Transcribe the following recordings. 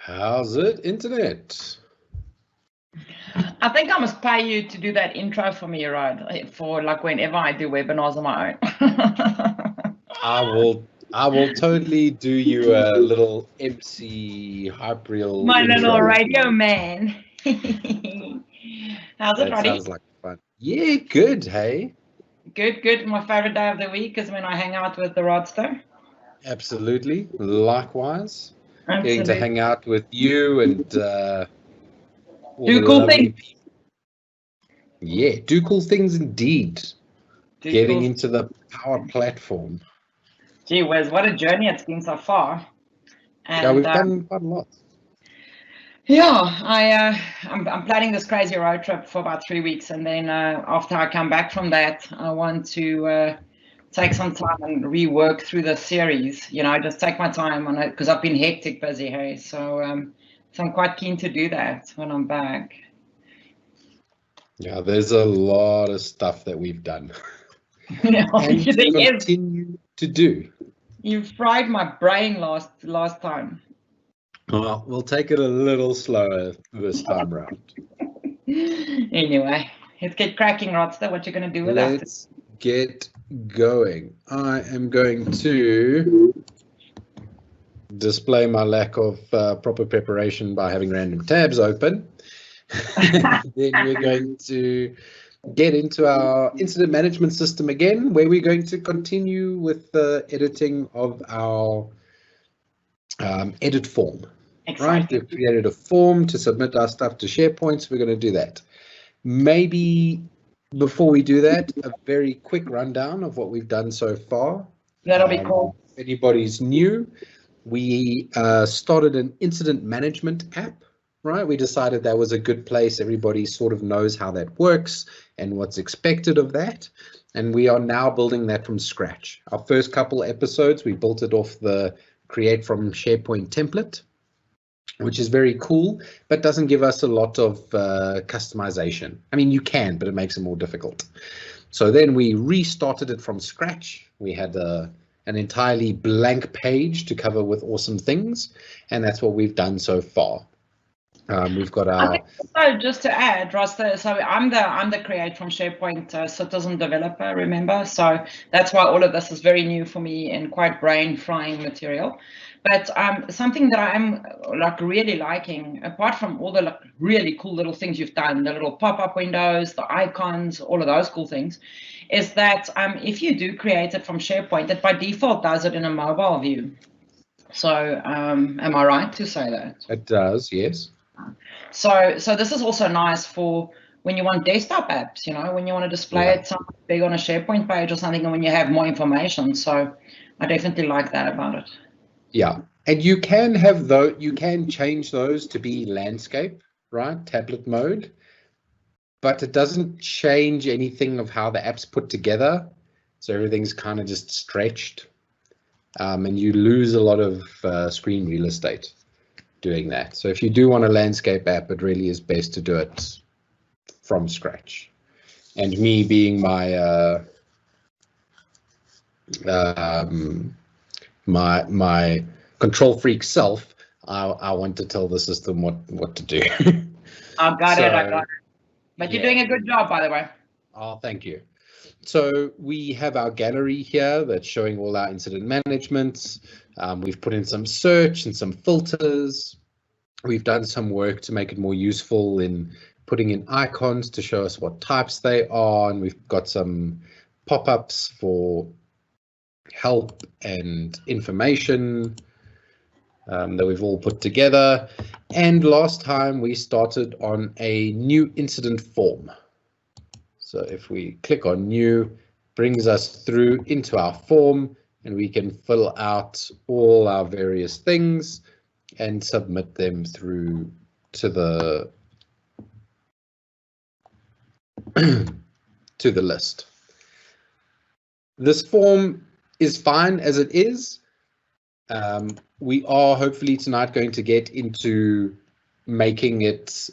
How's it, internet? I think I must pay you to do that intro for me, right? For like whenever I do webinars on my own. I will totally do you a little MC hype reel My little intro. radio man. How's it, That Roddy? sounds like fun. Yeah, good, hey? Good, good. My favorite day of the week is when I hang out with the Rodster. Absolutely. Likewise. Getting to Absolutely. hang out with you and all Do the cool lovely things. people. Yeah, do cool things indeed. Do Getting cool- into the power platform. Gee whiz, what a journey it's been so far. And, Yeah, we've done quite a lot. Yeah, I'm planning this crazy road trip for about 3 weeks, and then after I come back from that, I want to take some time and rework through the series. You know, just take my time on it because I've been hectic busy, hey. So I'm quite keen to do that when I'm back. Yeah, there's a lot of stuff that we've done. Yeah, and continue to do. You fried my brain last time. Well, we'll take it a little slower this time round. Anyway, let's get cracking, Rodster. What you going to do with that? Let's get going. I am going to display my lack of proper preparation by having random tabs open. Then we're going to get into our incident management system again, where we're going to continue with the editing of our edit form. Exciting. Right, we've created a form to submit our stuff to SharePoint, so we're going to do that. Maybe before we do that, a very quick rundown of what we've done so far. That'll be cool. If anybody's new, we started an incident management app, right? We decided that was a good place. Everybody sort of knows how that works and what's expected of that. And we are now building that from scratch. Our first couple episodes, we built it off the Create from SharePoint template, which is very cool, but doesn't give us a lot of customization. I mean, you can, but it makes it more difficult. So then we restarted it from scratch. We had an entirely blank page to cover with awesome things, and that's what we've done so far. We've got our. So just to add, Roster, so I'm the Create from SharePoint citizen developer, remember? So that's why all of this is very new for me and quite brain frying material. But something that I'm like really liking, apart from all the like, really cool little things you've done, the little pop-up windows, the icons, all of those cool things, is that if you do create it from SharePoint, it by default does it in a mobile view. So am I right to say that? It does, yes. So this is also nice for when you want desktop apps, you know, when you want to display it something big on a SharePoint page or something, and when you have more information. So I definitely like that about it. Yeah, and you can have those, you can change those to be landscape, right? Tablet mode, but it doesn't change anything of how the app's put together. So everything's kind of just stretched, and you lose a lot of screen real estate doing that. So if you do want a landscape app, it really is best to do it from scratch. And me being my my control freak self, I want to tell the system what to do. I got it. But you're doing a good job, by the way. Oh, thank you. So we have our gallery here that's showing all our incident managements. We've put in some search and some filters. We've done some work to make it more useful in putting in icons to show us what types they are. And we've got some pop-ups for help and information that we've all put together. And last time we started on a new incident form. So if we click on new, brings us through into our form, and we can fill out all our various things and submit them through to the to the list. This form is fine as it is. We are hopefully tonight going to get into making it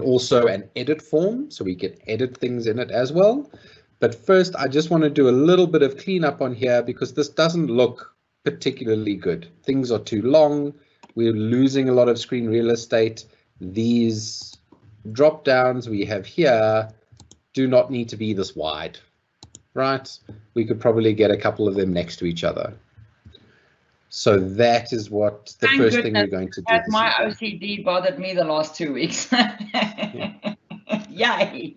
also an edit form, so we can edit things in it as well. But first, I just want to do a little bit of cleanup on here because this doesn't look particularly good. Things are too long. We're losing a lot of screen real estate. These drop downs we have here do not need to be this wide, right? We could probably get a couple of them next to each other. So that is what the first thing we're going to do. My OCD bothered me the last 2 weeks. Yay!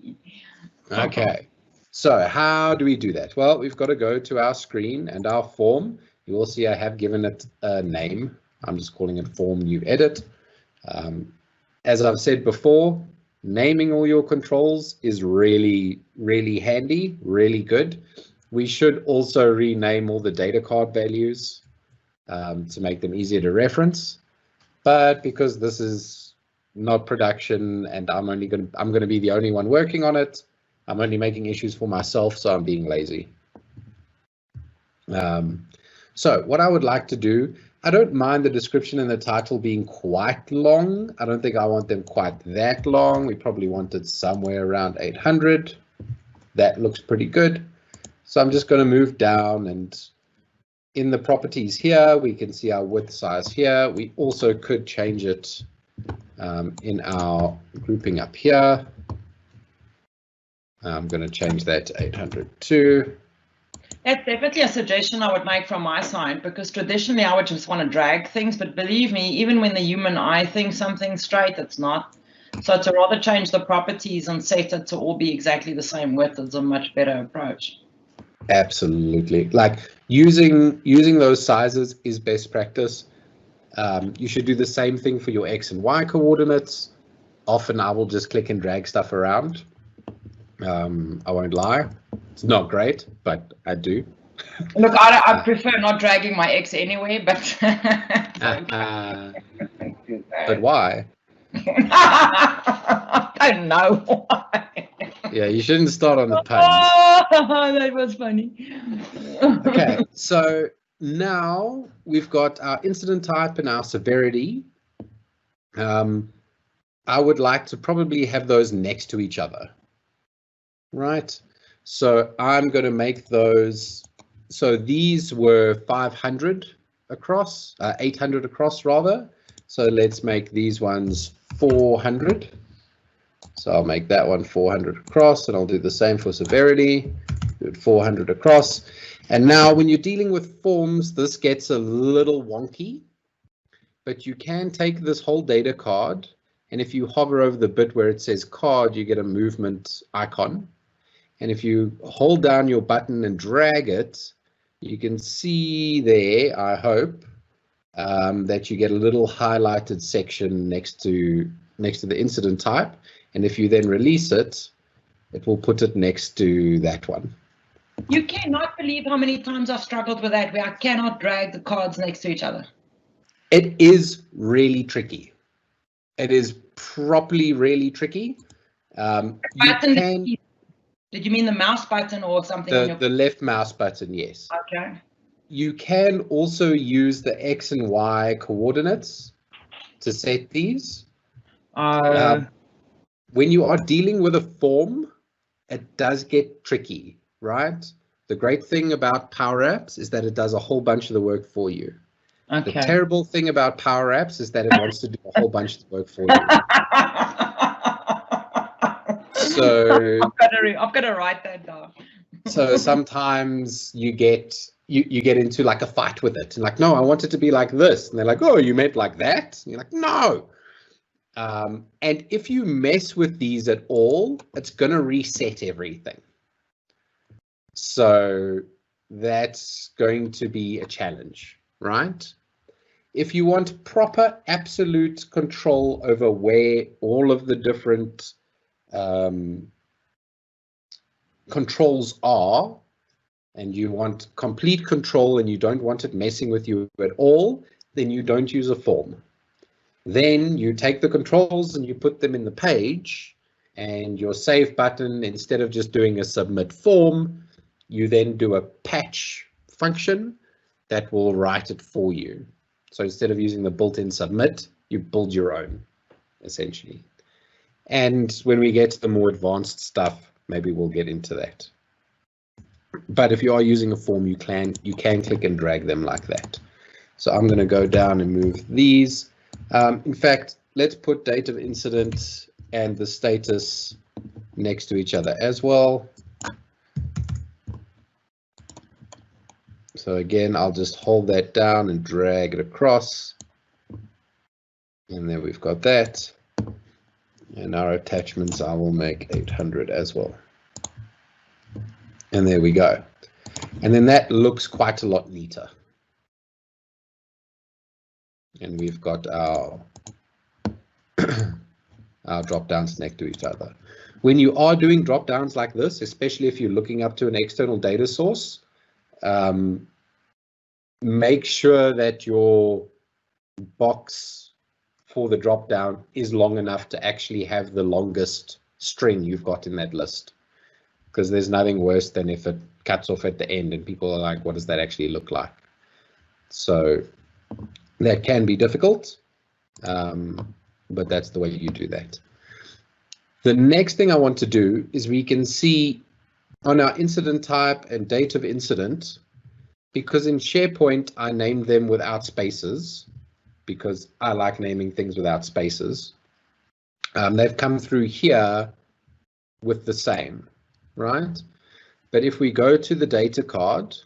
Okay, so how do we do that? Well, we've got to go to our screen and our form. You will see I have given it a name. I'm just calling it Form New Edit. As I've said before, naming all your controls is really, really handy, really good. We should also rename all the data card values to make them easier to reference. But because this is not production and I'm going to be the only one working on it, I'm only making issues for myself, so I'm being lazy. So what I would like to do, I don't mind the description and the title being quite long. I don't think I want them quite that long. We probably want it somewhere around 800. That looks pretty good. So I'm just going to move down, and in the properties here, we can see our width size here. We also could change it in our grouping up here. I'm going to change that to 800 too. That's definitely a suggestion I would make from my side, because traditionally I would just want to drag things, but believe me, even when the human eye thinks something's straight, it's not. So to rather change the properties and set it to all be exactly the same width is a much better approach. Absolutely. Like using those sizes is best practice. You should do the same thing for your X and Y coordinates. Often I will just click and drag stuff around. I won't lie. It's not great, but I do. Look, I prefer not dragging my X anyway, but... But why? I don't know why. Yeah, you shouldn't start on the puns. Oh, that was funny. Okay, so now we've got our incident type and our severity. I would like to probably have those next to each other. Right, so I'm going to make those, so these were 500 across, 800 across rather, so let's make these ones 400. So I'll make that one 400 across, and I'll do the same for severity, do it 400 across. And now when you're dealing with forms, this gets a little wonky, but you can take this whole data card, and if you hover over the bit where it says card, you get a movement icon. And if you hold down your button and drag it, you can see there, I hope, that you get a little highlighted section next to the incident type. And if you then release it, it will put it next to that one. You cannot believe how many times I've struggled with that, where I cannot drag the cards next to each other. It is really tricky. It is properly really tricky. Did you mean the mouse button or something? The left mouse button, yes. Okay. You can also use the X and Y coordinates to set these. When you are dealing with a form, it does get tricky, right? The great thing about Power Apps is that it does a whole bunch of the work for you. Okay. The terrible thing about Power Apps is that it wants to do a whole bunch of the work for you. So I've got to write that down. So sometimes you get into like a fight with it, and like, no, I want it to be like this, and they're like, oh, you meant like that? And you're like, no. And if you mess with these at all, it's going to reset everything. So that's going to be a challenge, right? If you want proper absolute control over where all of the different controls are, and you want complete control and you don't want it messing with you at all, then you don't use a form. Then you take the controls and you put them in the page, and your save button, instead of just doing a submit form, you then do a patch function that will write it for you. So instead of using the built-in submit, you build your own, essentially. And when we get to the more advanced stuff, maybe we'll get into that. But if you are using a form, you can click and drag them like that. So I'm going to go down and move these. In fact, let's put date of incident and the status next to each other as well. So again, I'll just hold that down and drag it across. And then we've got that. And our attachments, I will make 800 as well. And there we go. And then that looks quite a lot neater. And we've got our, our drop downs next to each other. When you are doing drop downs like this, especially if you're looking up to an external data source, make sure that your box for the drop down is long enough to actually have the longest string you've got in that list. Because there's nothing worse than if it cuts off at the end and people are like, what does that actually look like? So that can be difficult, but that's the way you do that. The next thing I want to do is we can see on our incident type and date of incident, because in SharePoint I named them without spaces, because I like naming things without spaces. They've come through here with the same, right? But if we go to the data card,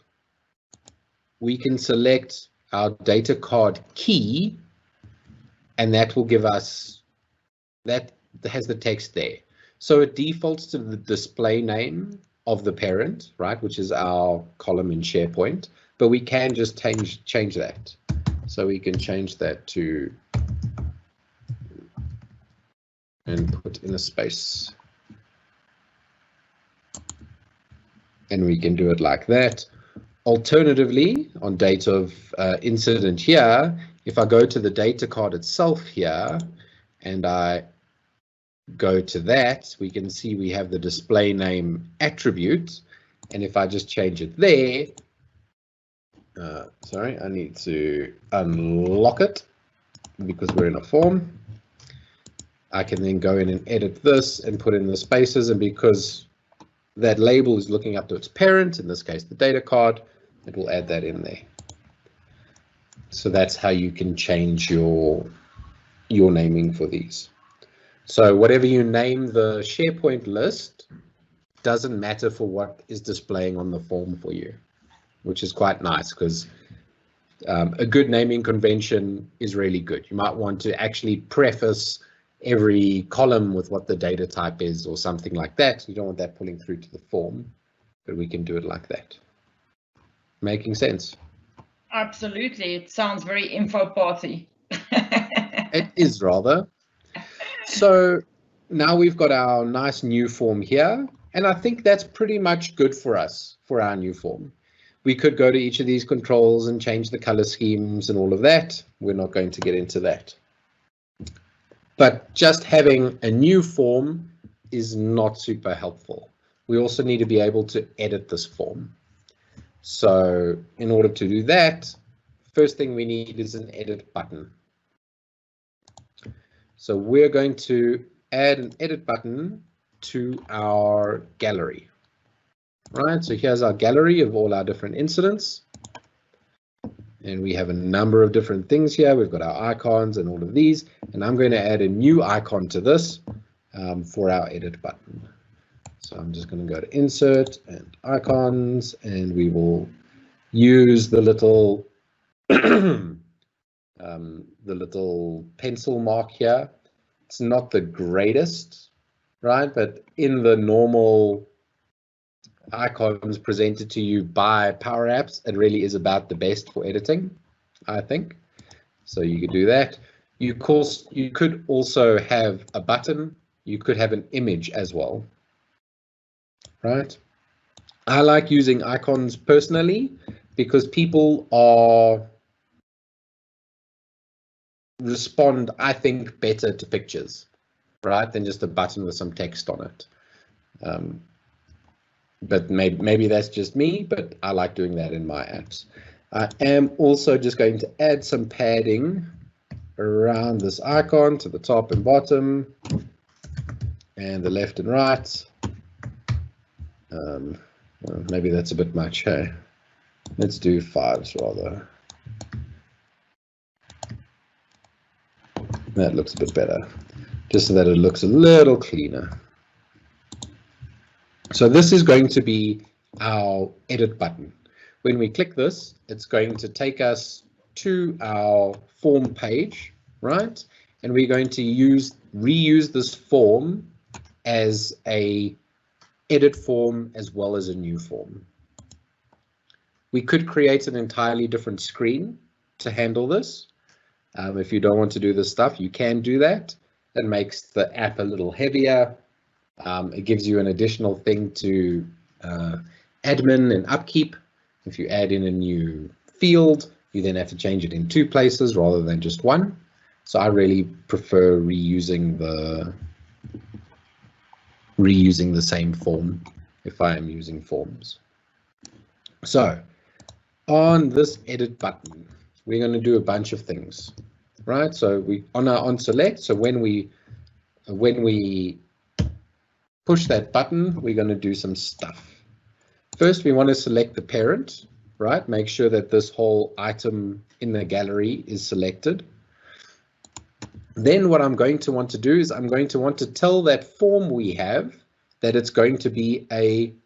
we can select our data card key, and that will give us, that has the text there. So it defaults to the display name of the parent, right, which is our column in SharePoint, but we can just change that. So we can change that to, and put in a space. And we can do it like that. Alternatively, on date of incident here, if I go to the data card itself here, and I go to that, we can see we have the display name attribute. And if I just change it there, sorry, I need to unlock it because we're in a form. I can then go in and edit this and put in the spaces, and because that label is looking up to its parent, in this case the data card, it will add that in there. So that's how you can change your naming for these. So whatever you name the SharePoint list doesn't matter for what is displaying on the form for you, which is quite nice, because a good naming convention is really good. You might want to actually preface every column with what the data type is or something like that. You don't want that pulling through to the form, but we can do it like that. Making sense? Absolutely. It sounds very info party. It is rather. So now we've got our nice new form here, and I think that's pretty much good for us for our new form. We could go to each of these controls and change the color schemes and all of that. We're not going to get into that. But just having a new form is not super helpful. We also need to be able to edit this form. So in order to do that, first thing we need is an edit button. So we're going to add an edit button to our gallery. Right, so here's our gallery of all our different incidents. And we have a number of different things here. We've got our icons and all of these. And I'm going to add a new icon to this for our edit button. So I'm just going to go to insert and icons, and we will use the little pencil mark here. It's not the greatest, right? But in the normal icons presented to you by Power Apps, it really is about the best for editing, I think. So you could do that. You could also have a button. You could have an image as well, right? I like using icons personally because people respond, I think, better to pictures, right, than just a button with some text on it. But maybe that's just me, but I like doing that in my apps. I am also just going to add some padding around this icon to the top and bottom and the left and right. Maybe that's a bit much, hey? Let's do 5s rather. That looks a bit better, just so that it looks a little cleaner. So this is going to be our edit button. When we click this, it's going to take us to our form page, right? And we're going to reuse this form as a edit form as well as a new form. We could create an entirely different screen to handle this. If you don't want to do this stuff, you can do that. It makes the app a little heavier. It gives you an additional thing to admin and upkeep. If you add in a new field, you then have to change it in 2 places rather than just 1. So I really prefer reusing the same form if I am using forms. So on this edit button, we're going to do a bunch of things, right? So on our onSelect, so when we push that button, we're going to do some stuff. First, we want to select the parent, right? Make sure that this whole item in the gallery is selected. Then what I'm going to want to do is I'm going to want to tell that form we have that it's going to be an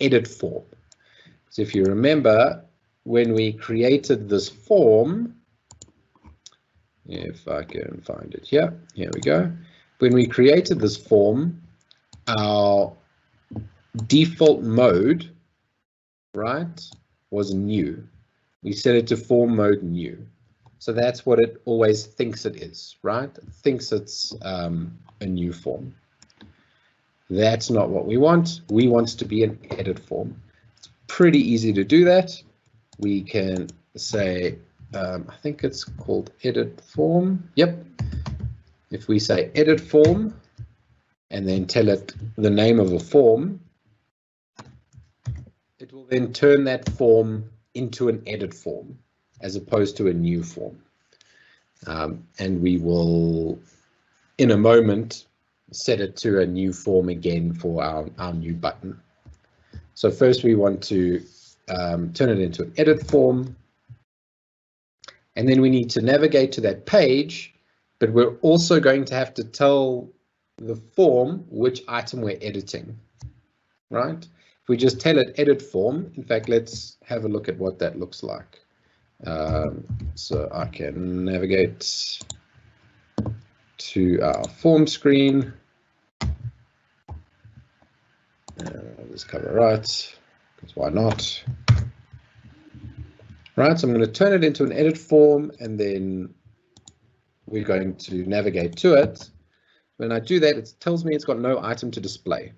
edit form. So if you remember, when we created this form, if I can find it here we go. When we created this form, our default mode, right, was new. We set it to form mode new. So that's what it always thinks it is, right? It thinks it's a new form. That's not what we want. We want it to be an edit form. It's pretty easy to do that. We can say, I think it's called edit form. Yep. If we say edit form and then tell it the name of a form, it will then turn that form into an edit form as opposed to a new form. And we will, in a moment, set it to a new form again for our new button. So first we want to turn it into an edit form. And then we need to navigate to that page, but we're also going to have to tell the form which item we're editing, right? If we just tell it edit form, in fact, let's have a look at what that looks like. So I can navigate to our form screen. I'll just cover right, because why not? Right, so I'm going to turn it into an edit form, and then we're going to navigate to it. When I do that, it tells me it's got no item to display,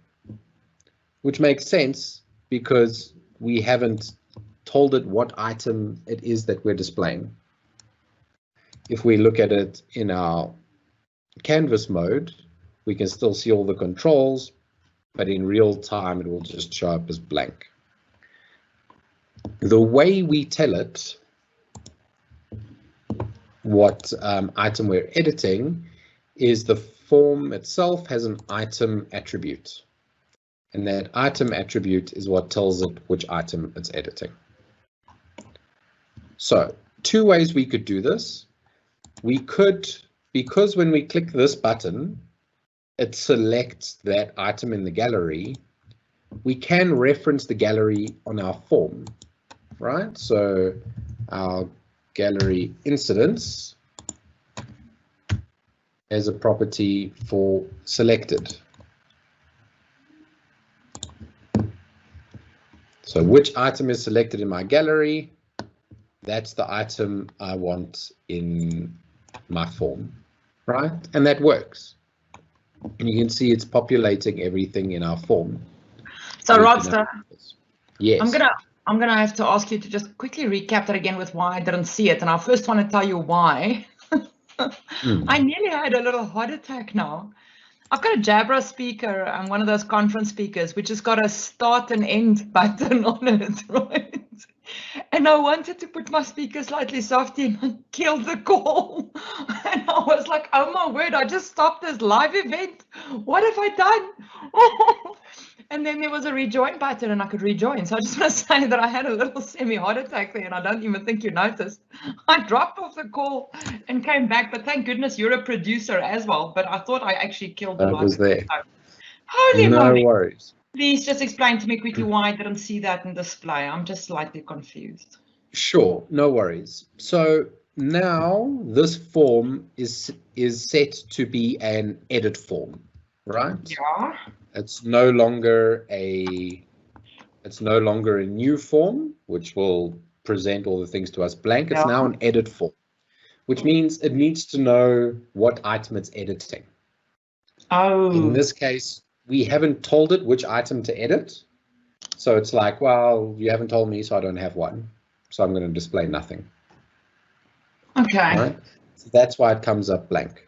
which makes sense because we haven't told it what item it is that we're displaying. If we look at it in our canvas mode, we can still see all the controls, but in real time, it will just show up as blank. The way we tell it what item we're editing is the form itself has an item attribute. And that item attribute is what tells it which item it's editing. So 2 ways we could do this. We could, because when we click this button, it selects that item in the gallery, we can reference the gallery on our form, right? So our gallery incidents as a property for selected. So which item is selected in my gallery? That's the item I want in my form, right? And that works. And you can see it's populating everything in our form. So Rodster, yes, I'm gonna have to ask you to just quickly recap that again with why I didn't see it. And I first want to tell you why. I nearly had a little heart attack now. I've got a Jabra speaker and one of those conference speakers, which has got a start and end button on it, right? And I wanted to put my speaker slightly softy and I killed the call. And I was like, oh my word, I just stopped this live event. What have I done? And then there was a rejoin button and I could rejoin. So I just want to say that I had a little semi-heart attack there and I don't even think you noticed. I dropped off the call and came back, but thank goodness you're a producer as well. But I thought I actually killed the That was there. Holy No moly. worries. Please just explain to me quickly why I didn't see that in display. I'm just slightly confused. Sure, no worries. So now this form is set to be an edit form, right? Yeah. It's no longer a new form, which will present all the things to us blank. It's now an edit form, which means it needs to know what item it's editing. Oh. In this case, we haven't told it which item to edit. So it's like, well, you haven't told me, so I don't have one. So I'm going to display nothing. Okay. Right? So that's why it comes up blank.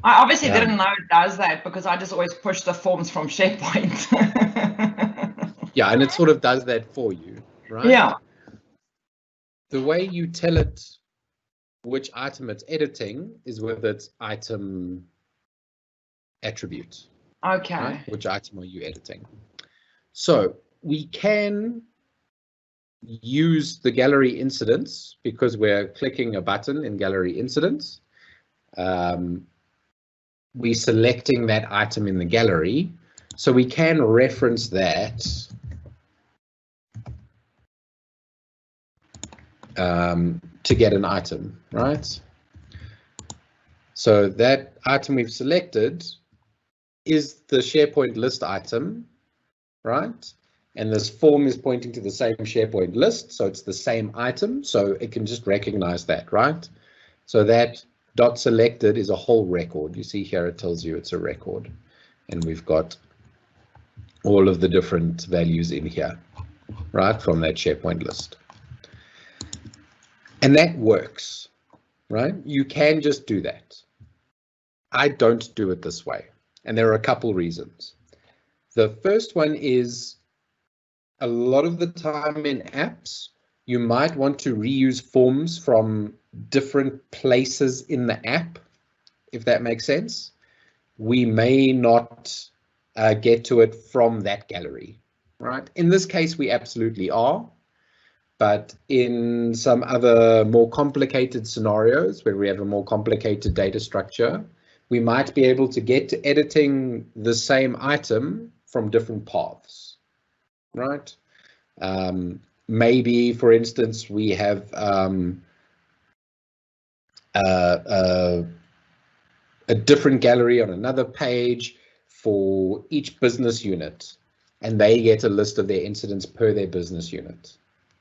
I obviously didn't know it does that because I just always push the forms from SharePoint. Yeah, and it sort of does that for you, right? Yeah. The way you tell it which item it's editing is with its item attribute. Okay. Right? Which item are you editing? So we can use the gallery incidents because we're clicking a button in gallery incidents. We're selecting that item in the gallery, so we can reference that to get an item, right? So that item we've selected is the SharePoint list item, right? And this form is pointing to the same SharePoint list, so it's the same item, so it can just recognize that, right? So that dot selected is a whole record. You see here it tells you it's a record, and we've got all of the different values in here, right, from that SharePoint list. And that works, right? You can just do that. I don't do it this way, and there are a couple reasons. The first one is a lot of the time in apps, you might want to reuse forms from different places in the app, if that makes sense. We may not get to it from that gallery, right? In this case, we absolutely are. But in some other more complicated scenarios where we have a more complicated data structure, we might be able to get to editing the same item from different paths, right? Maybe, for instance, we have a different gallery on another page for each business unit, and they get a list of their incidents per their business unit,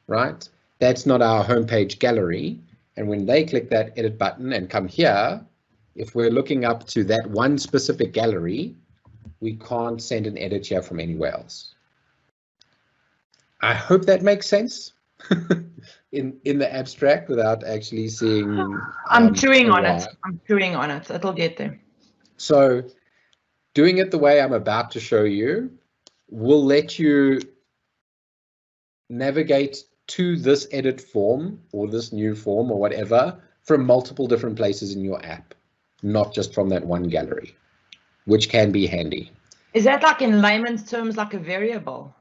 right? That's not our homepage gallery, and when they click that edit button and come here, if we're looking up to that one specific gallery, we can't send an edit here from anywhere else. I hope that makes sense in the abstract without actually seeing. I'm chewing on it. I'm chewing on it. It'll get there. So doing it the way I'm about to show you will let you navigate to this edit form or this new form or whatever from multiple different places in your app, not just from that one gallery, which can be handy. Is that like in layman's terms like a variable?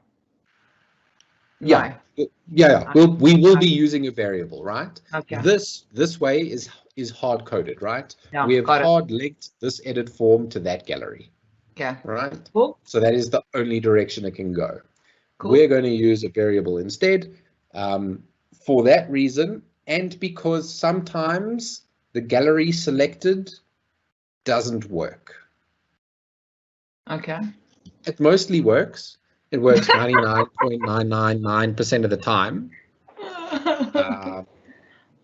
Yeah, No. yeah. We will be using a variable, right? Okay. This way is hard coded, right? Yeah, we have got it. hard linked this edit form to that gallery. Okay. Right. Cool. So that is the only direction it can go. Cool. We're going to use a variable instead for that reason, and because sometimes the gallery selected doesn't work. Okay. It mostly works. It works 99.999% of the time.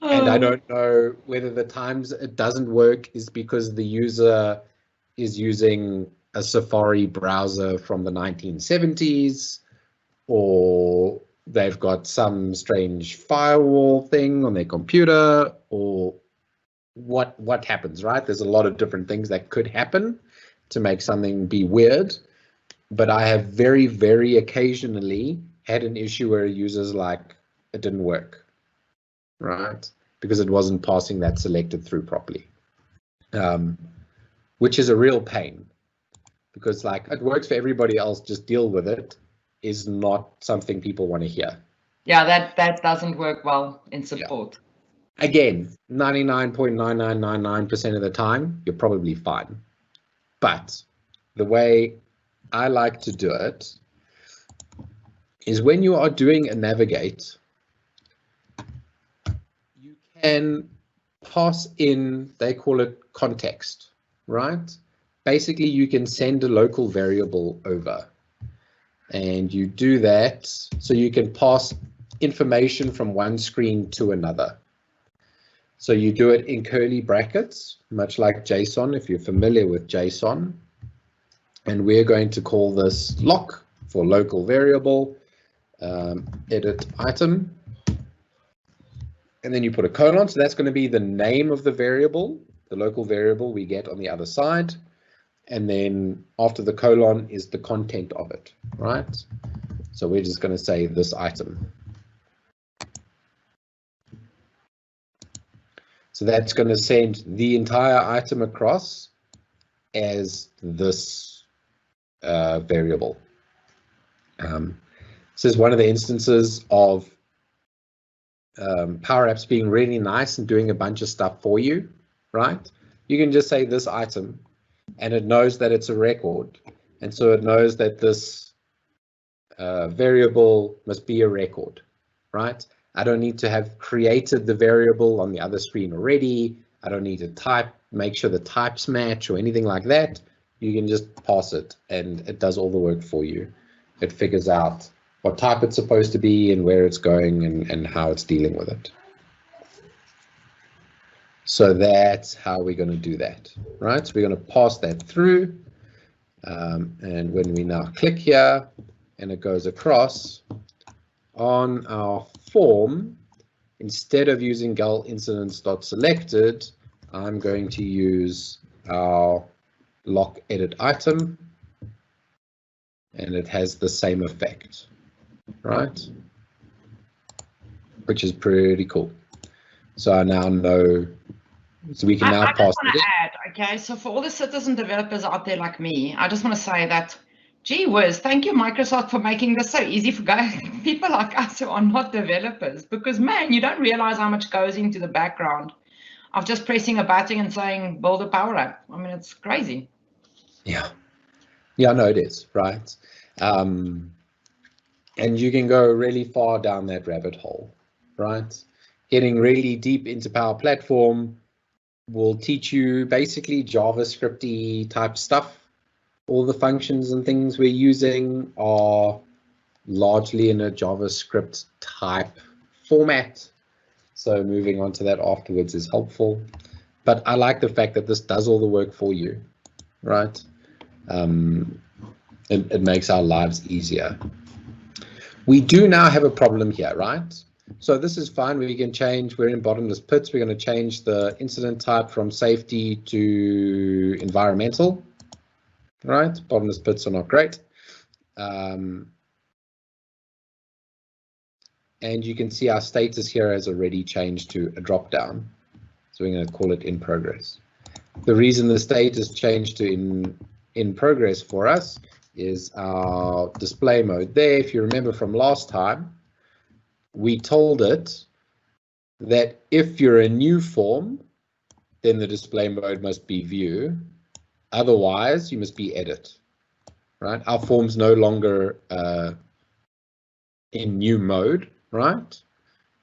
And I don't know whether the times it doesn't work is because the user is using a Safari browser from the 1970s, or they've got some strange firewall thing on their computer, or what happens, right? There's a lot of different things that could happen to make something be weird. But I have very, very occasionally had an issue where a user's like, it didn't work, right? Because it wasn't passing that selected through properly, which is a real pain. because like it works for everybody else, just deal with it, is not something people want to hear. Yeah, that doesn't work well in support. Yeah. Again, 99.9999% of the time, you're probably fine. But the way I like to do it is when you are doing a navigate, you can pass in, they call it context, right? Basically, you can send a local variable over, and you do that so you can pass information from one screen to another. So you do it in curly brackets, much like JSON, if you're familiar with JSON. And we're going to call this lock for local variable, edit item. And then you put a colon, so that's going to be the name of the variable, the local variable we get on the other side. And then after the colon is the content of it, right? So we're just going to say this item. So that's going to send the entire item across as this variable. This is one of the instances of Power Apps being really nice and doing a bunch of stuff for you, right? You can just say this item, and it knows that it's a record, and so it knows that this variable must be a record, right? I don't need to have created the variable on the other screen already. I don't need to make sure the types match or anything like that. You can just pass it, and it does all the work for you. It figures out what type it's supposed to be and where it's going and how it's dealing with it. So that's how we're going to do that, right? So we're going to pass that through. And when we now click here and it goes across on our form, instead of using gull incidents.selected, I'm going to use our lock edit item, and it has the same effect, right? Which is pretty cool. So I now know, so we can now pass it. I just want to add, okay, so for all the citizen developers out there like me, I just want to say that, gee whiz, thank you, Microsoft, for making this so easy for people like us who are not developers, because man, you don't realize how much goes into the background of just pressing a button and saying, build a Power App. I mean, it's crazy. Yeah, no, it is, right? And you can go really far down that rabbit hole, right? Getting really deep into Power Platform will teach you basically JavaScript-y type stuff. All the functions and things we're using are largely in a JavaScript type format. So moving on to that afterwards is helpful. But I like the fact that this does all the work for you, right? It makes our lives easier. We do now have a problem here, right? So this is fine. We can change, we're in bottomless pits. We're going to change the incident type from safety to environmental, right? Bottomless pits are not great. And you can see our status here has already changed to a drop down. So we're going to call it in progress. The reason the state is changed to in progress for us is our display mode there. If you remember from last time, we told it that if you're a new form, then the display mode must be view. Otherwise, you must be edit, right? Our form's no longer in new mode, right?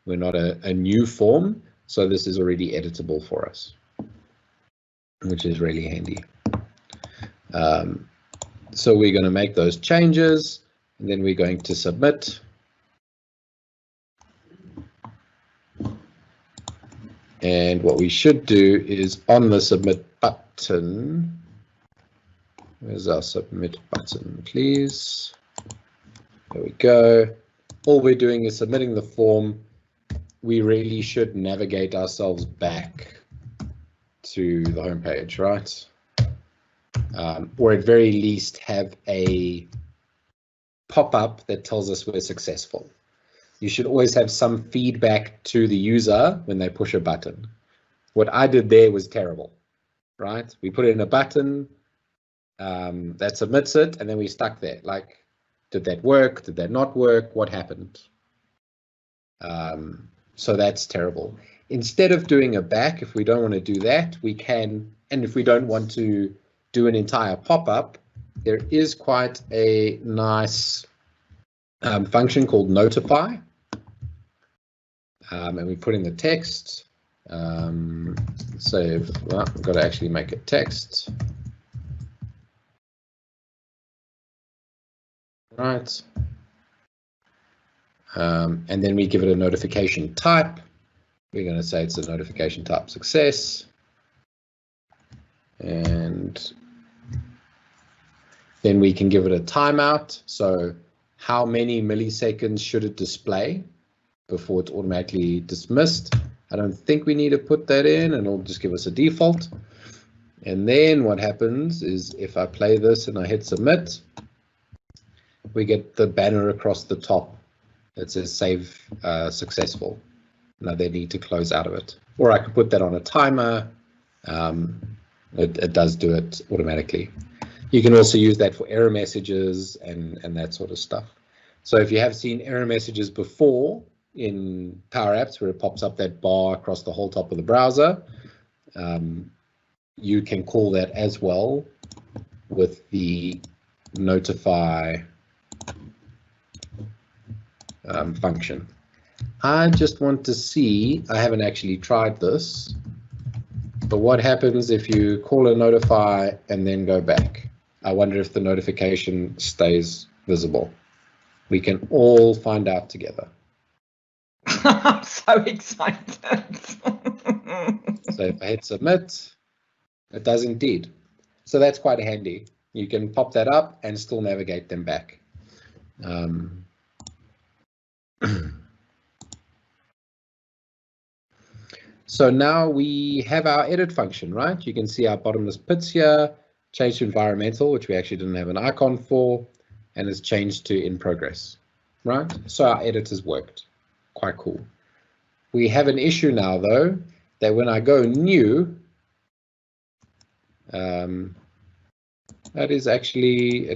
We're not a new form, so this is already editable for us, which is really handy. So we're going to make those changes, and then we're going to submit. And what we should do is on the submit button, where's our submit button, please? There we go. All we're doing is submitting the form. We really should navigate ourselves back to the home page, right? Or at very least have a pop-up that tells us we're successful. You should always have some feedback to the user when they push a button. What I did there was terrible, right? We put in a button, that submits it, and then we're stuck there. Like, did that work? Did that not work? What happened? So that's terrible. Instead of doing a back, if we don't want to do that, we can, and if we don't want to do an entire pop-up, there is quite a nice function called notify. And we put in the text. So well, I've got to actually make it text. Right. And then we give it a notification type. We're going to say it's a notification type success. And then we can give it a timeout. So how many milliseconds should it display before it's automatically dismissed? I don't think we need to put that in, and it'll just give us a default. And then what happens is if I play this and I hit submit, we get the banner across the top that says save successful. Now they need to close out of it. Or I could put that on a timer. It does do it automatically. You can also use that for error messages and that sort of stuff. So if you have seen error messages before in Power Apps where it pops up that bar across the whole top of the browser, you can call that as well with the notify function. I just want to see, I haven't actually tried this, but what happens if you call a notify and then go back? I wonder if the notification stays visible. We can all find out together. I'm so excited. So if I hit submit, it does indeed. So that's quite handy. You can pop that up and still navigate them back. So now we have our edit function, right? You can see our bottomless pits here, changed to environmental, which we actually didn't have an icon for, and it's changed to in progress, right? So our edit has worked. Quite cool. We have an issue now, though, that when I go new, it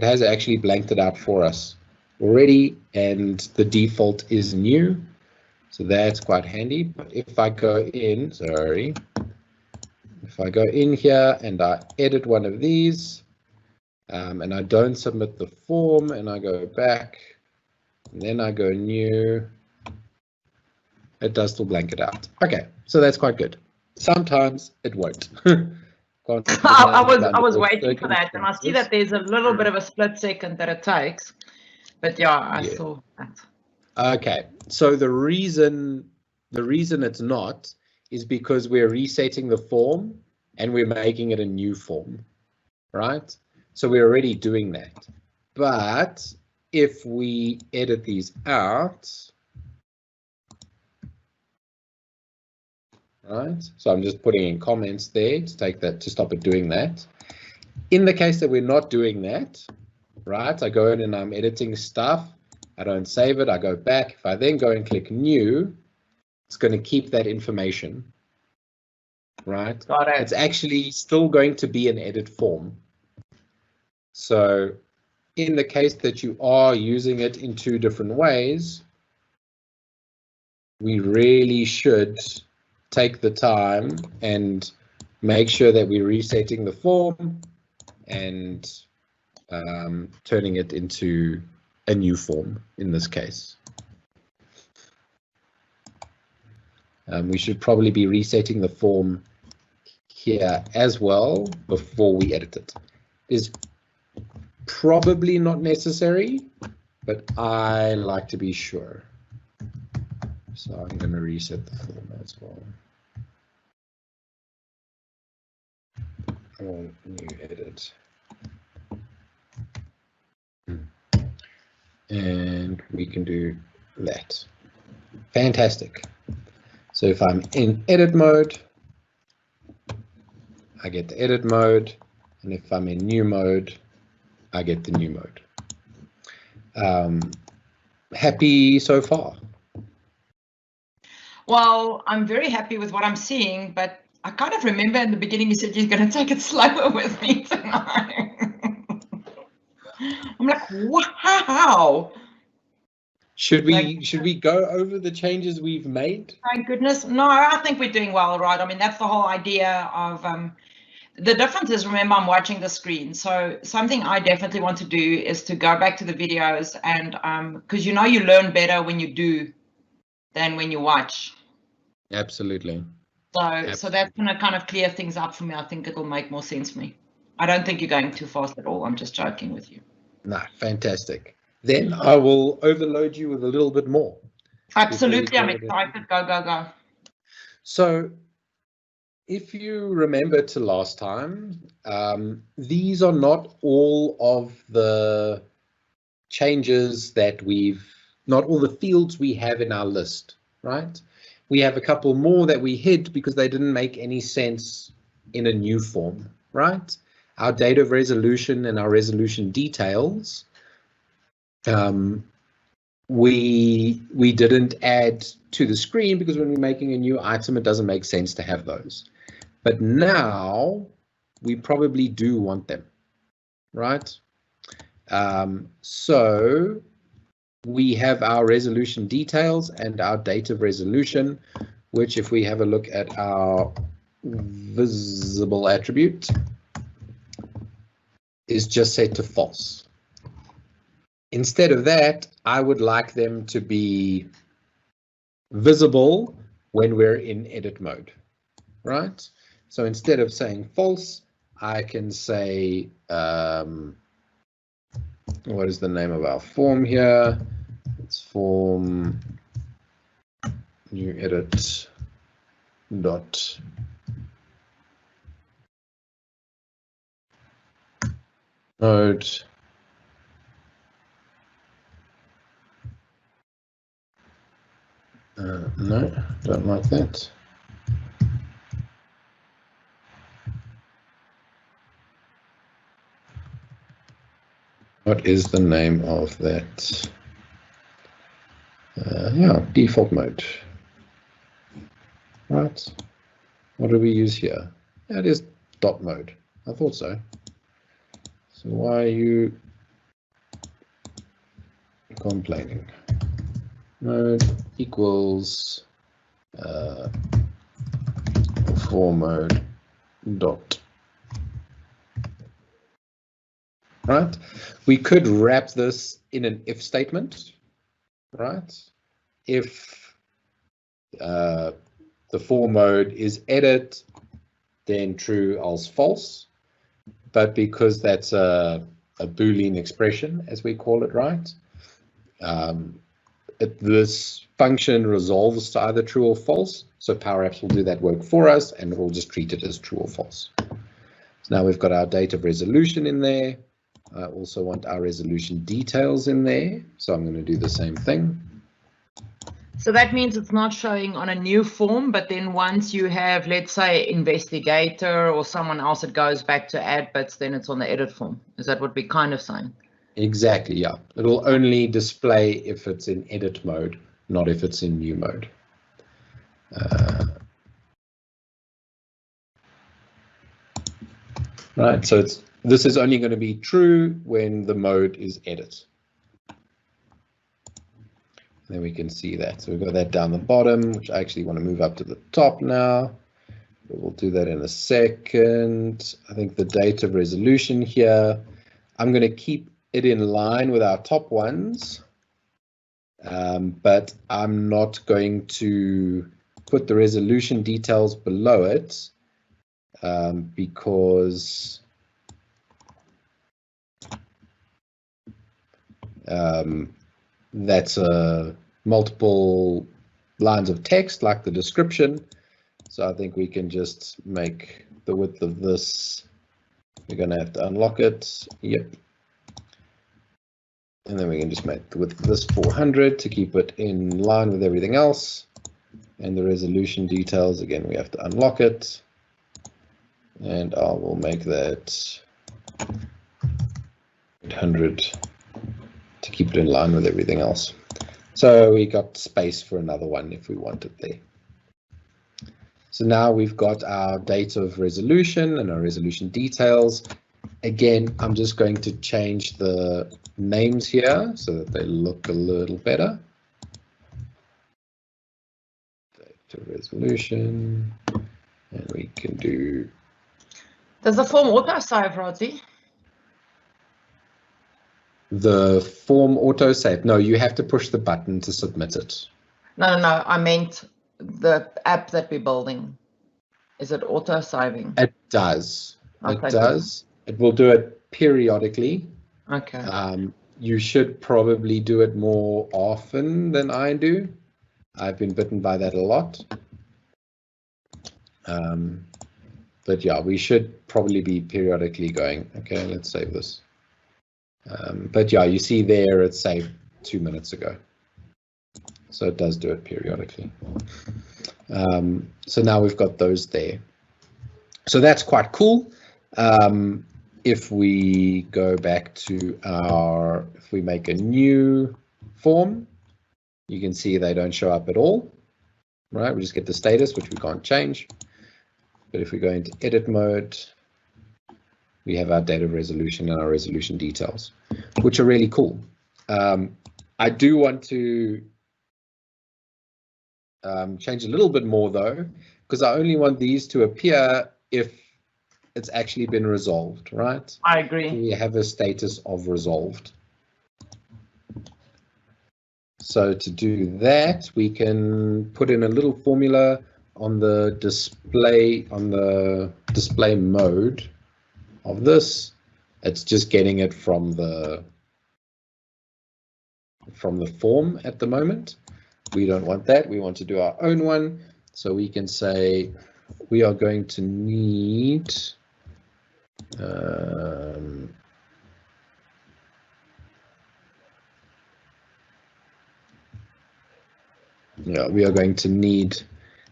has actually blanked it out for us already, and the default is new. So that's quite handy. But if I go in, if I go in here and I edit one of these, and I don't submit the form, and I go back, and then I go new, it does still blank it out. Okay, so that's quite good. Sometimes it won't. I was waiting for that, and I see that there's a little bit of a split second that it takes. But yeah, I saw that. Okay, so the reason it's not is because we're resetting the form and we're making it a new form, right? So we're already doing that. But if we edit these out, right? So I'm just putting in comments there to take that, to stop it doing that. In the case that we're not doing that, right? I go in and I'm editing stuff. I don't save it. I go back. If I then go and click new, it's going to keep that information, right? Got it. It's actually still going to be an edit form. So in the case that you are using it in two different ways, we really should take the time and make sure that we're resetting the form and turning it into a new form in this case. We should probably be resetting the form here as well before we edit it. It's probably not necessary, but I like to be sure. So I'm going to reset the form as well. New edit. And we can do that. Fantastic. So if I'm in edit mode, I get the edit mode, and if I'm in new mode, I get the new mode. Happy so far? Well, I'm very happy with what I'm seeing, but I kind of remember in the beginning you said you're going to take it slower with me tonight. I'm like, wow. Should we go over the changes we've made? Thank goodness. No, I think we're doing well, right? I mean, that's the whole idea of the difference is, remember, I'm watching the screen. So something I definitely want to do is to go back to the videos and because you learn better when you do than when you watch. Absolutely. So that's going to kind of clear things up for me. I think it'll make more sense for me. I don't think you're going too fast at all. I'm just joking with you. No, fantastic. Then I will overload you with a little bit more. Absolutely, I'm excited. Go, go, go. So if you remember to last time, these are not all of the changes that not all the fields we have in our list, right? We have a couple more that we hid because they didn't make any sense in a new form, right? Our date of resolution and our resolution details, we didn't add to the screen because when we're making a new item, it doesn't make sense to have those. But now we probably do want them, right? So we have our resolution details and our date of resolution, which if we have a look at our visible attribute, is just set to false. Instead of that, I would like them to be visible when we're in edit mode, right? So instead of saying false, I can say, what is the name of our form here? It's form new edit dot mode. No, don't like that. What is the name of that? Yeah, default mode. Right. What do we use here? Yeah, it is dot mode. I thought so. So why are you complaining? Mode equals for mode dot. Right. We could wrap this in an if statement. Right. If the for mode is edit, then true, else false. But because that's a Boolean expression, as we call it, right? This function resolves to either true or false. So Power Apps will do that work for us, and we'll just treat it as true or false. So now we've got our date of resolution in there. I also want our resolution details in there. So I'm going to do the same thing. So that means it's not showing on a new form, but then once you have, let's say, investigator or someone else, it goes back to add bits, then it's on the edit form. Is that what we're kind of saying? Exactly, yeah. It'll only display if it's in edit mode, not if it's in new mode. Right, so this is only going to be true when the mode is edit. Then we can see that. So we've got that down the bottom, which I actually want to move up to the top now. But we'll do that in a second. I think the date of resolution here, I'm going to keep it in line with our top ones, but I'm not going to put the resolution details below it because that's multiple lines of text like the description. So I think we can just make the width of this. We're going to have to unlock it. Yep. And then we can just make the width of this 400 to keep it in line with everything else. And the resolution details, again, we have to unlock it. And I will make that 800 to keep it in line with everything else. So we got space for another one if we want it there. So now we've got our date of resolution and our resolution details. again, I'm just going to change the names here so that they look a little better. Data resolution, and we can do. Does the form auto-save, Rodzi? The form autosave. No, you have to push the button to submit it. No, I meant the app that we're building. Is it auto-saving? It does. Okay, it does. It will do it periodically. Okay. You should probably do it more often than I do. I've been bitten by that a lot. But yeah, we should probably be periodically going, okay, let's save this. But yeah, you see there it's saved 2 minutes ago. So it does do it periodically. So now we've got those there. So that's quite cool. If we go back to if we make a new form, you can see they don't show up at all, right? We just get the status, which we can't change. But if we go into edit mode, we have our data resolution and our resolution details, which are really cool. I do want to change a little bit more though, because I only want these to appear if it's actually been resolved, right? I agree. We have a status of resolved. So to do that, we can put in a little formula on the display mode of this. It's just getting it from the form at the moment. We don't want that. We want to do our own one. So we can say we are going to need we are going to need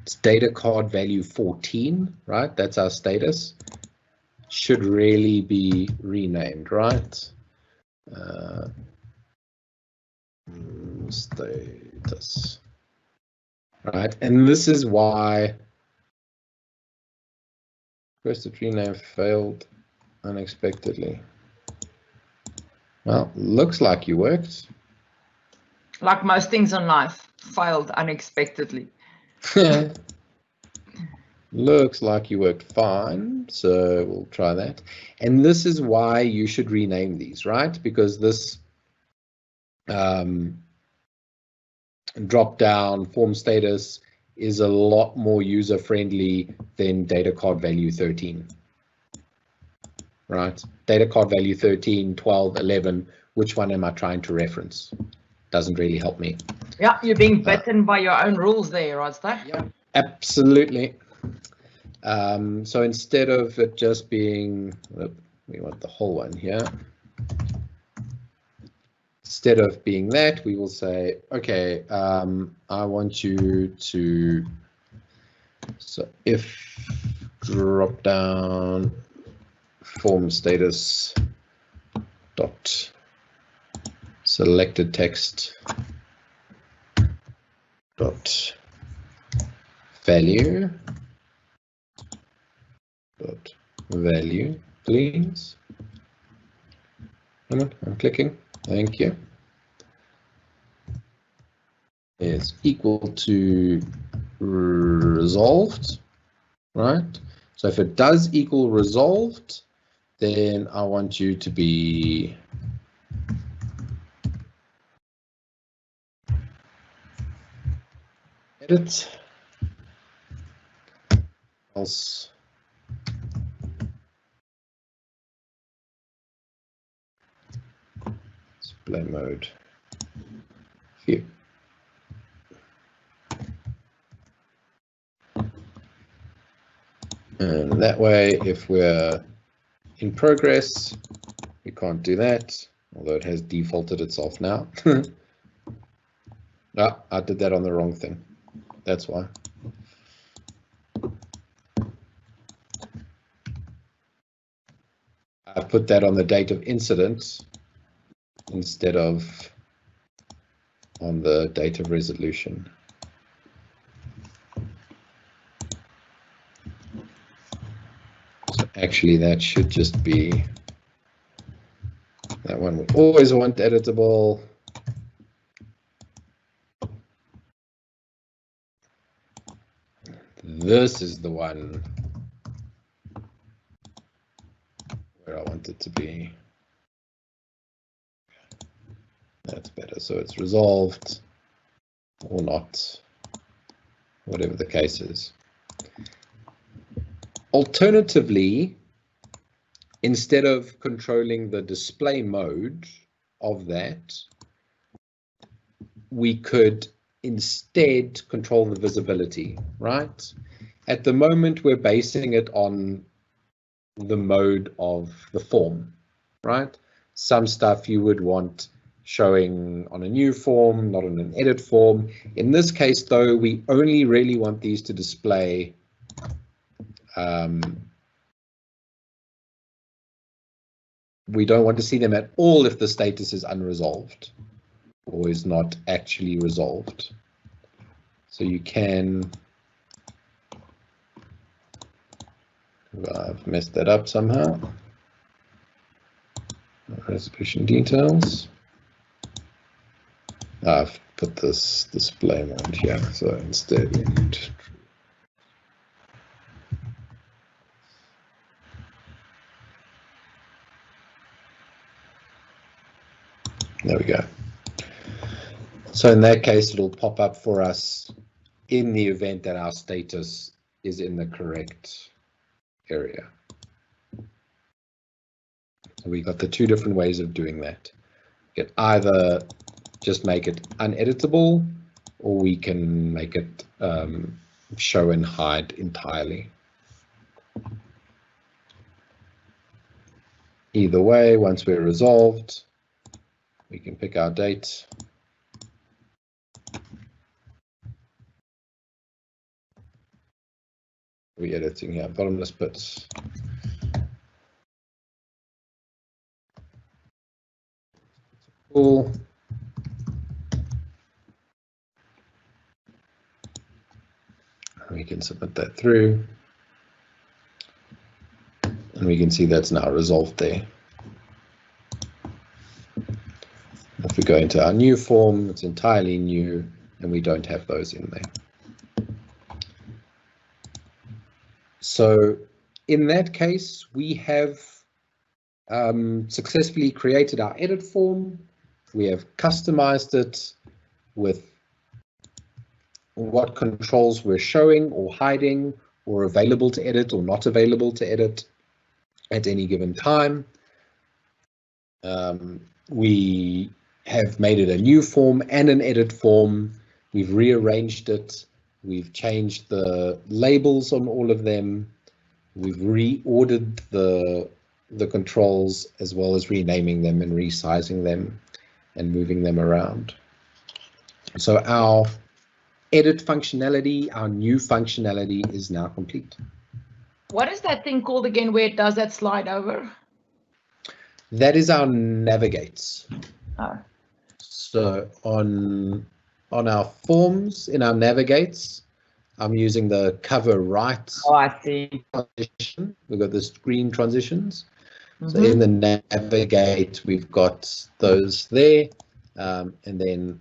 it's data card value 14, right? That's our status. Should really be renamed, right? Status. Right, and this is why requested rename failed unexpectedly. Well, looks like you worked. Like most things in life, failed unexpectedly. Looks like you worked fine, so we'll try that. And this is why you should rename these, right? Because this drop down form status is a lot more user friendly than data card value 13, right? Data card value 13, 12, 11, which one am I trying to reference? Doesn't really help me. Yeah, you're being bitten by your own rules there, Rasta. Yeah, absolutely. So instead of it just being, we want the whole one here. Instead of being that, we will say, okay, I want you to, so if drop down form status dot selected text dot value dot value, please. I'm clicking. Thank you. Is equal to resolved, right? So if it does equal resolved, then I want you to be edit else display mode here. And that way, if we're in progress, we can't do that, although it has defaulted itself now. Ah, I did that on the wrong thing. That's why. I put that on the date of incident instead of on the date of resolution. So actually, that should just be one we always want editable. This is the one where I want it to be. That's better. So it's resolved or not, whatever the case is. Alternatively, instead of controlling the display mode of that, we could instead control the visibility, right? At the moment, we're basing it on the mode of the form, right? Some stuff you would want showing on a new form, not on an edit form. In this case, though, we only really want these to display we don't want to see them at all if the status is unresolved or is not actually resolved. So you can, I've messed that up somehow. Resolution details. I've put this display mode here, so instead we need there we go. So in that case, it'll pop up for us in the event that our status is in the correct area. So we got the two different ways of doing that. You can either just make it uneditable, or we can make it show and hide entirely. Either way, once we're resolved, we can pick our date. We're editing here, bottomless bits. Cool. We can submit that through. And we can see that's now resolved there. If we go into our new form, it's entirely new, and we don't have those in there. So in that case, we have successfully created our edit form. We have customized it with what controls we're showing or hiding, or available to edit or not available to edit at any given time. We have made it a new form and an edit form. We've rearranged it. We've changed the labels on all of them. We've reordered the controls, as well as renaming them and resizing them and moving them around. So our edit functionality, our new functionality, is now complete. What is that thing called again where it does that slide over? That is our navigates. Oh. So on our forms, in our navigates, I'm using the cover right. Oh, I see. Transition. We've got the screen transitions. So in the navigate, we've got those there, and then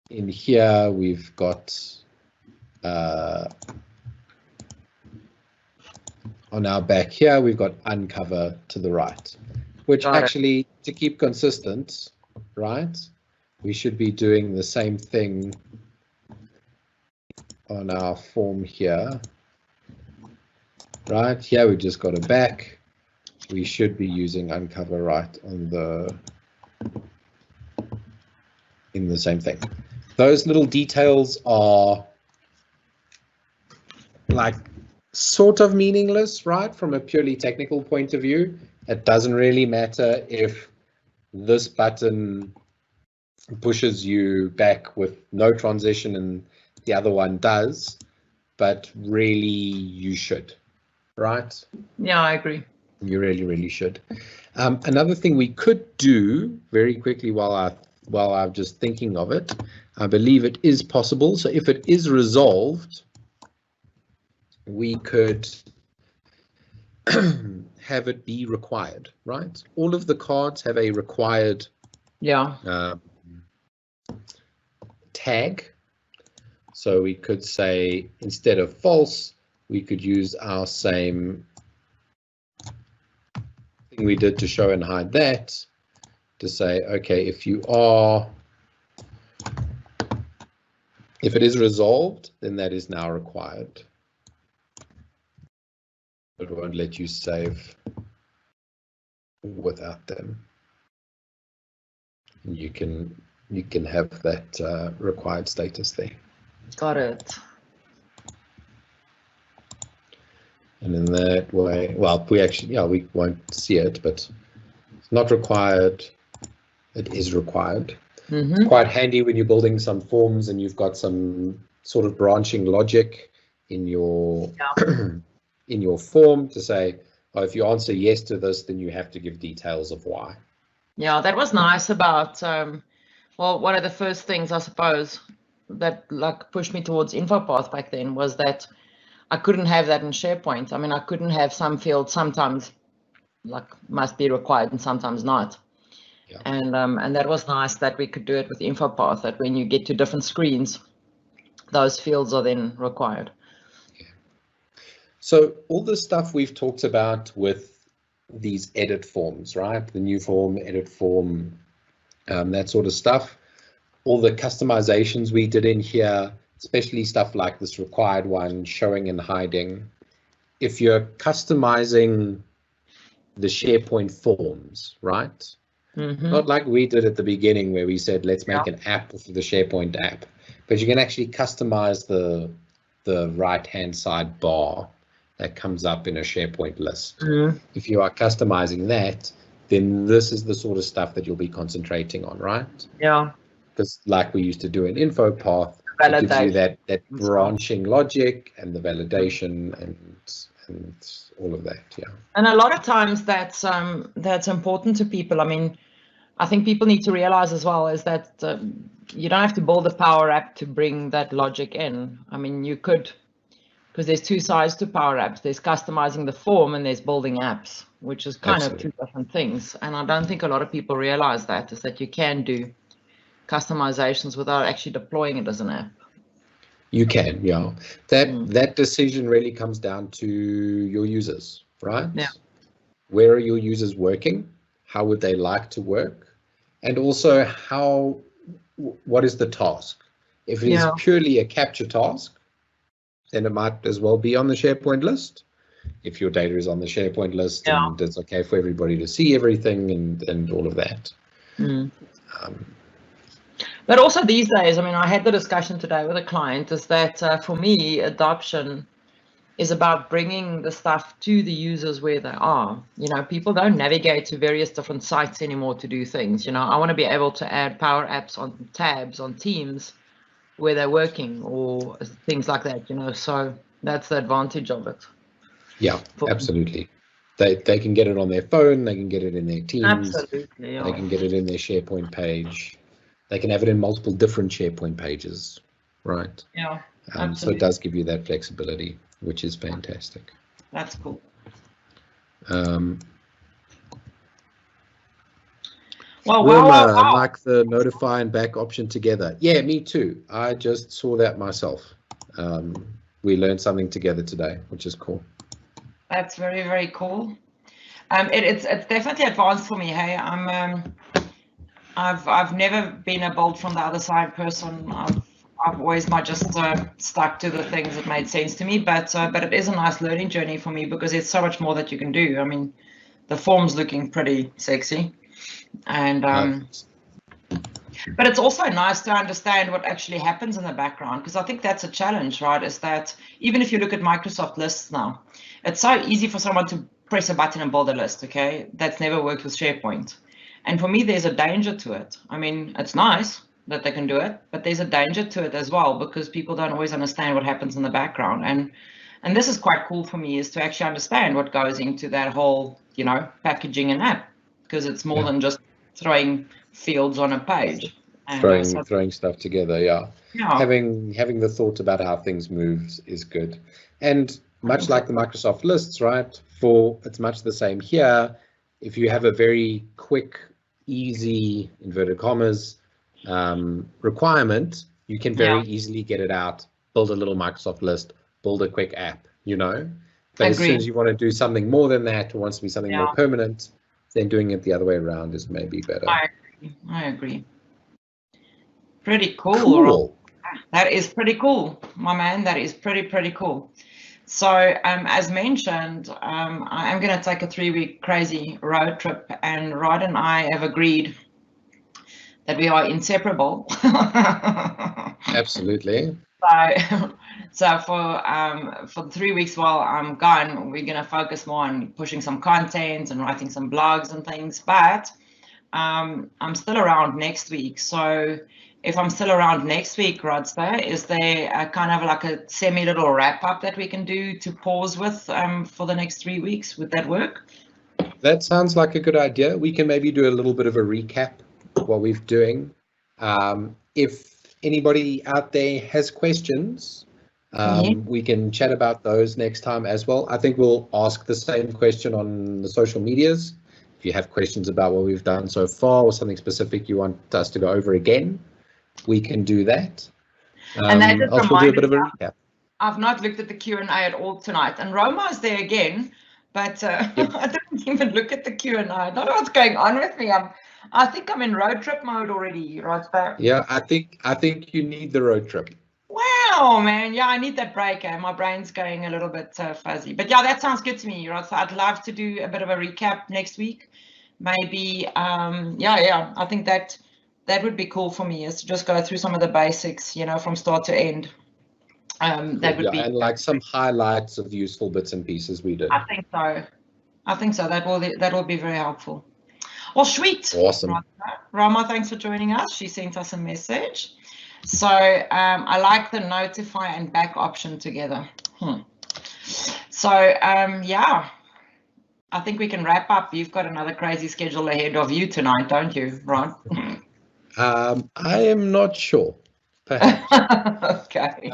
in here we've got on our back here we've got uncover to the right, which actually, to keep consistent, right, we should be doing the same thing on our form here. Right here we just got a back. We should be using uncover right on in the same thing. Those little details are like sort of meaningless, right? From a purely technical point of view, it doesn't really matter if this button pushes you back with no transition and the other one does, but really you should, right? Yeah, I agree. You really should. Another thing we could do very quickly while I'm just thinking of it, I believe it is possible. So if it is resolved, we could have it be required, right? All of the cards have a required tag. So we could say, instead of false, we could use our same thing we did to show and hide that, to say, okay, if it is resolved, then that is now required. It won't let you save without them. You can have that required status there. Got it. And in that way, well, we won't see it, but it's not required. It is required. Mm-hmm. Quite handy when you're building some forms and you've got some sort of branching logic in your in your form to say, oh, if you answer yes to this, then you have to give details of why. Yeah, that was nice about, well, one of the first things, I suppose, that like pushed me towards InfoPath back then was that I couldn't have that in SharePoint. I mean, I couldn't have some fields sometimes like must be required and sometimes not. Yeah. And that was nice that we could do it with InfoPath, that when you get to different screens, those fields are then required. Yeah. So all the stuff we've talked about with these edit forms, right? The new form, edit form, that sort of stuff. All the customizations we did in here, especially stuff like this required one, showing and hiding. If you're customizing the SharePoint forms, right? Mm-hmm. Not like we did at the beginning where we said, let's make an app for the SharePoint app, but you can actually customize the right-hand side bar that comes up in a SharePoint list. Mm-hmm. If you are customizing that, then this is the sort of stuff that you'll be concentrating on, right? Yeah. Because like we used to do in InfoPath, it gives you that branching logic and the validation and all of that, yeah. And a lot of times that's important to people. I mean, I think people need to realize as well is that you don't have to build a Power App to bring that logic in. I mean, you could, because there's two sides to Power Apps. There's customizing the form and there's building apps, which is kind of two different things. And I don't think a lot of people realize that, is that you can do customizations without actually deploying it as an app. You can, yeah. That decision really comes down to your users, right? Yeah. Where are your users working? How would they like to work? And also what is the task? If it is purely a capture task, then it might as well be on the SharePoint list. If your data is on the SharePoint list and it's okay for everybody to see everything and all of that. Mm. But also these days, I mean, I had the discussion today with a client, is that for me, adoption is about bringing the stuff to the users where they are. You know, people don't navigate to various different sites anymore to do things. You know, I want to be able to add Power Apps on tabs, on Teams where they're working or things like that, you know, so that's the advantage of it. Yeah, absolutely. They can get it on their phone, they can get it in their Teams, absolutely, yeah. They can get it in their SharePoint page. They can have it in multiple different SharePoint pages, right? Yeah, so it does give you that flexibility, which is fantastic. That's cool. I like the notify and back option together. Yeah, me too. I just saw that myself. We learned something together today, which is cool. That's very, very cool. It's definitely advanced for me. Hey, I've never been a build from the other side person. I've always just stuck to the things that made sense to me. But it is a nice learning journey for me because there's so much more that you can do. I mean, the form's looking pretty sexy, and but it's also nice to understand what actually happens in the background, because I think that's a challenge, right? Is that even if you look at Microsoft lists now, it's so easy for someone to press a button and build a list. Okay, that's never worked with SharePoint. And for me, there's a danger to it. I mean, it's nice that they can do it, but there's a danger to it as well, because people don't always understand what happens in the background. And this is quite cool for me, is to actually understand what goes into that whole, you know, packaging an app, because it's more than just throwing fields on a page. And throwing stuff together, yeah. Having the thought about how things move is good. And much like the Microsoft lists, right? It's much the same here. If you have a very quick, easy, inverted commas, requirement, you can very easily get it out, build a little Microsoft list, build a quick app, you know? But as soon as you want to do something more than that, or wants to be something more permanent, then doing it the other way around is maybe better. I agree. Pretty cool. Cool. That is pretty cool, my man. That is pretty cool. So as mentioned, I am going to take a 3-week crazy road trip, and Rod and I have agreed that we are inseparable. Absolutely. So for the 3 weeks while I'm gone, we're going to focus more on pushing some content and writing some blogs and things. But I'm still around next week. So if I'm still around next week, Rodster, is there a kind of like a semi-little wrap-up that we can do to pause with for the next 3 weeks? Would that work? That sounds like a good idea. We can maybe do a little bit of a recap of what we're doing. If anybody out there has questions, we can chat about those next time as well. I think we'll ask the same question on the social medias. If you have questions about what we've done so far or something specific you want us to go over again, we can do that. And that just else we'll do a bit of a recap. I've not looked at the Q&A at all tonight, and Roma's there again, but I didn't even look at the Q&A. I don't know what's going on with me. I think I'm in road trip mode already, Rodster. Yeah, I think you need the road trip. Wow, man. Yeah, I need that break. My brain's going a little bit fuzzy. But yeah, that sounds good to me, Rodster. I'd love to do a bit of a recap next week. Maybe, I think that would be cool for me, is to just go through some of the basics, you know, from start to end. That would be, and like some highlights of useful bits and pieces we did. I think so. That will be very helpful. Well, sweet. Awesome. Rama, thanks for joining us. She sent us a message. So I like the notify and back option together. So yeah, I think we can wrap up. You've got another crazy schedule ahead of you tonight, don't you, Ron? I am not sure. Perhaps. Okay.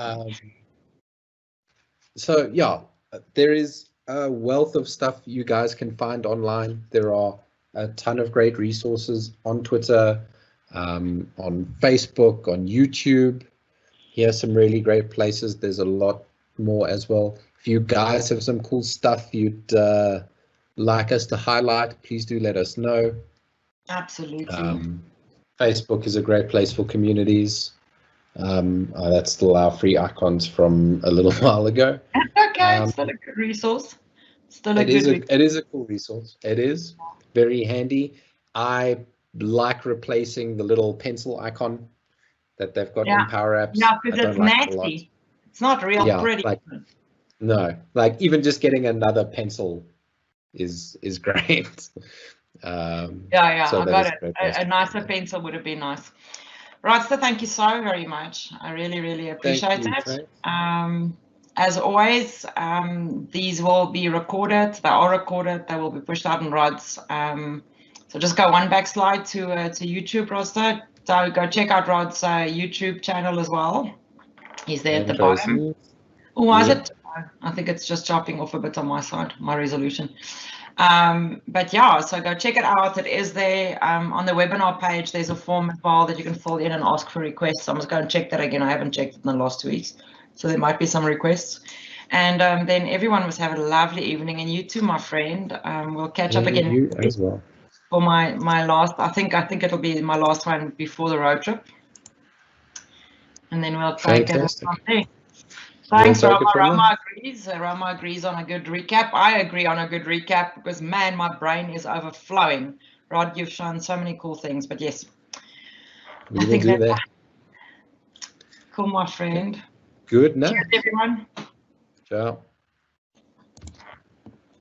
So yeah, there is a wealth of stuff you guys can find online. There are a ton of great resources on Twitter, on Facebook, on YouTube. Here's some really great places. There's a lot more as well. If you guys have some cool stuff you'd like us to highlight, please do let us know. Absolutely. Facebook is a great place for communities. That's still our free icons from a little while ago. Okay, it's still a good resource. It is a cool resource. It is very handy. I like replacing the little pencil icon that they've got in Power Apps. Yeah, because it's nasty. It's not real pretty. No, like even just getting another pencil is great. So I got it. A nicer pencil would have been nice. Rodster, thank you so very much. I really appreciate it. As always, these will be recorded. They are recorded. They will be pushed out in Rod's. So just go one backslide to YouTube, Rodster. So go check out Rod's YouTube channel as well. He's there at the bottom. Oh, was it? I think it's just chopping off a bit on my side, my resolution. But yeah, so go check it out. It is there on the webinar page. There's a form as well that you can fill in and ask for requests. I'm just going to check that again. I haven't checked it in the last 2 weeks, so there might be some requests. And then everyone must have a lovely evening, and you too, my friend. We'll catch up again. You as well. For my last, I think it'll be my last one before the road trip, and then we'll take it from there. Thanks, Rama. Rama agrees on a good recap. I agree on a good recap because, man, my brain is overflowing. Rod, you've shown so many cool things, but yes. I think that's that. Cool, my friend. Good night. Cheers, everyone. Ciao.